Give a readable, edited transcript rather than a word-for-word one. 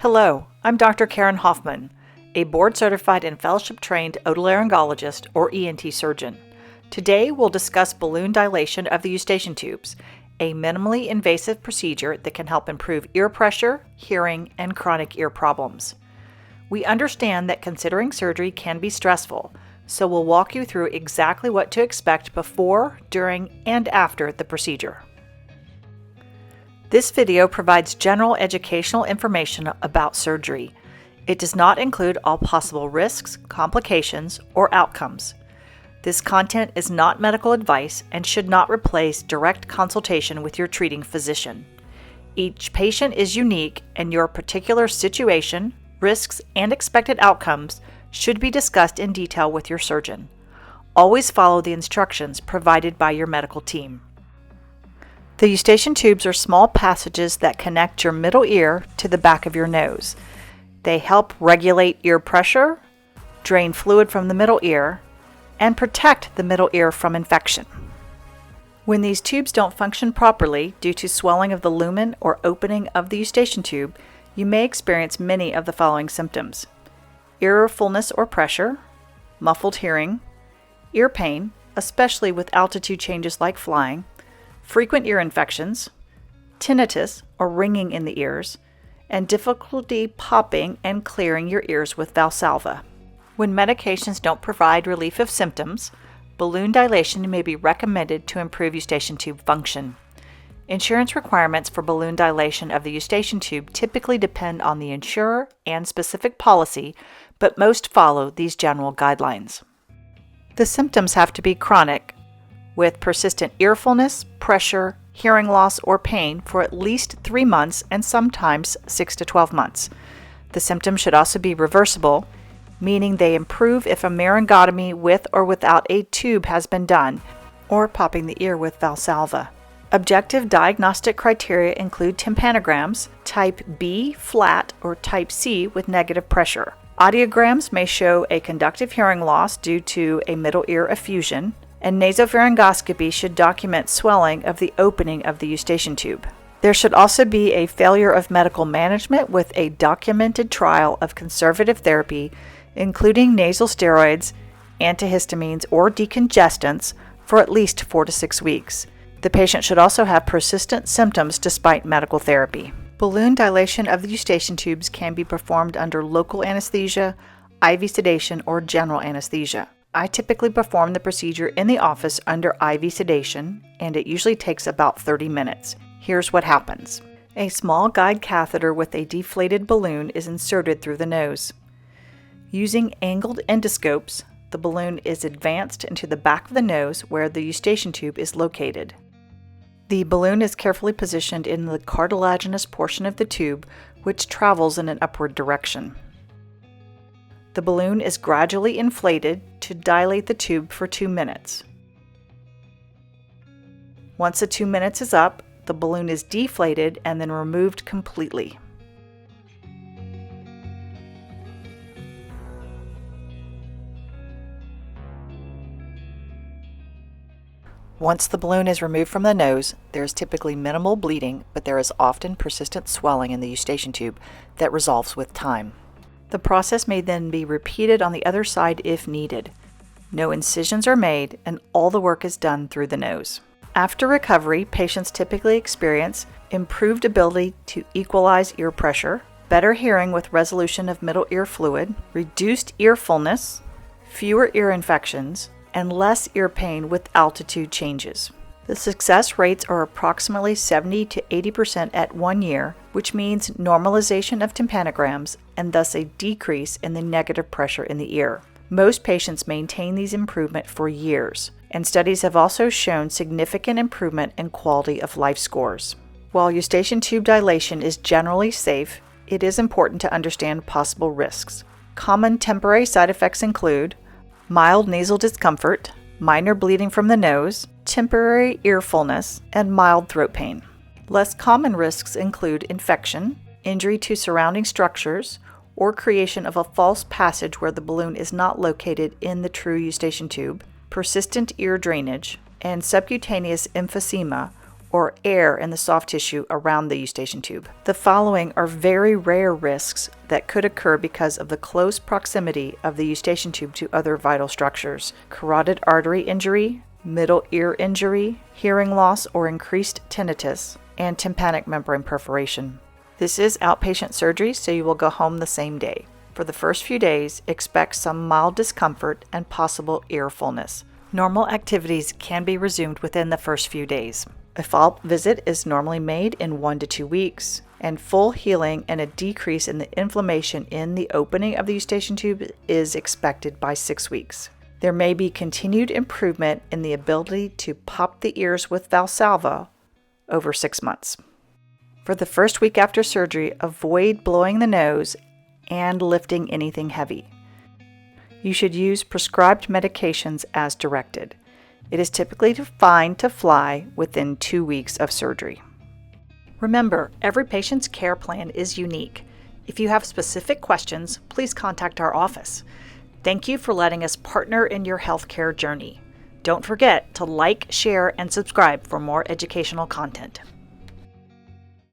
Hello, I'm Dr. Karen Hoffman, a board-certified and fellowship-trained otolaryngologist or ENT surgeon. Today we'll discuss balloon dilation of the Eustachian tubes, a minimally invasive procedure that can help improve ear pressure, hearing, and chronic ear problems. We understand that considering surgery can be stressful, so we'll walk you through exactly what to expect before, during, and after the procedure. This video provides general educational information about surgery. It does not include all possible risks, complications, or outcomes. This content is not medical advice and should not replace direct consultation with your treating physician. Each patient is unique, and your particular situation, risks, and expected outcomes should be discussed in detail with your surgeon. Always follow the instructions provided by your medical team. The Eustachian tubes are small passages that connect your middle ear to the back of your nose. They help regulate ear pressure, drain fluid from the middle ear, and protect the middle ear from infection. When these tubes don't function properly due to swelling of the lumen or opening of the Eustachian tube, you may experience many of the following symptoms: ear fullness or pressure, muffled hearing, ear pain, especially with altitude changes like flying, frequent ear infections, tinnitus or ringing in the ears, and difficulty popping and clearing your ears with Valsalva. When medications don't provide relief of symptoms, balloon dilation may be recommended to improve Eustachian tube function. Insurance requirements for balloon dilation of the Eustachian tube typically depend on the insurer and specific policy, but most follow these general guidelines. The symptoms have to be chronic, with persistent ear fullness, pressure, hearing loss, or pain for at least 3 months and sometimes 6 to 12 months. The symptoms should also be reversible, meaning they improve if a laryngotomy with or without a tube has been done, or popping the ear with Valsalva. Objective diagnostic criteria include tympanograms, type B flat or type C with negative pressure. Audiograms may show a conductive hearing loss due to a middle ear effusion, and nasopharyngoscopy should document swelling of the opening of the Eustachian tube. There should also be a failure of medical management with a documented trial of conservative therapy, including nasal steroids, antihistamines, or decongestants for at least 4 to 6 weeks. The patient should also have persistent symptoms despite medical therapy. Balloon dilation of the Eustachian tubes can be performed under local anesthesia, IV sedation, or general anesthesia. I typically perform the procedure in the office under IV sedation, and it usually takes about 30 minutes. Here's what happens. A small guide catheter with a deflated balloon is inserted through the nose. Using angled endoscopes, the balloon is advanced into the back of the nose where the Eustachian tube is located. The balloon is carefully positioned in the cartilaginous portion of the tube, which travels in an upward direction. The balloon is gradually inflated to dilate the tube for 2 minutes. Once the 2 minutes is up, the balloon is deflated and then removed completely. Once the balloon is removed from the nose, there is typically minimal bleeding, but there is often persistent swelling in the Eustachian tube that resolves with time. The process may then be repeated on the other side if needed. No incisions are made, and all the work is done through the nose. After recovery, patients typically experience improved ability to equalize ear pressure, better hearing with resolution of middle ear fluid, reduced ear fullness, fewer ear infections, and less ear pain with altitude changes. The success rates are approximately 70 to 80% at 1 year, which means normalization of tympanograms and thus a decrease in the negative pressure in the ear. Most patients maintain these improvements for years, and studies have also shown significant improvement in quality of life scores. While Eustachian tube dilation is generally safe, it is important to understand possible risks. Common temporary side effects include mild nasal discomfort, minor bleeding from the nose, temporary ear fullness, and mild throat pain. Less common risks include infection, injury to surrounding structures, or creation of a false passage where the balloon is not located in the true Eustachian tube, persistent ear drainage, and subcutaneous emphysema or air in the soft tissue around the eustachian tube. The following are very rare risks that could occur because of the close proximity of the eustachian tube to other vital structures: carotid artery injury, middle ear injury, hearing loss or increased tinnitus, and tympanic membrane perforation. This is outpatient surgery, so you will go home the same day. For the first few days, expect some mild discomfort and possible ear fullness. Normal activities can be resumed within the first few days. A follow-up visit is normally made in 1 to 2 weeks, and full healing and a decrease in the inflammation in the opening of the eustachian tube is expected by 6 weeks. There may be continued improvement in the ability to pop the ears with Valsalva over 6 months. For the first week after surgery, avoid blowing the nose and lifting anything heavy. You should use prescribed medications as directed. It is typically fine to fly within 2 weeks of surgery. Remember, every patient's care plan is unique. If you have specific questions, please contact our office. Thank you for letting us partner in your healthcare journey. Don't forget to like, share, and subscribe for more educational content.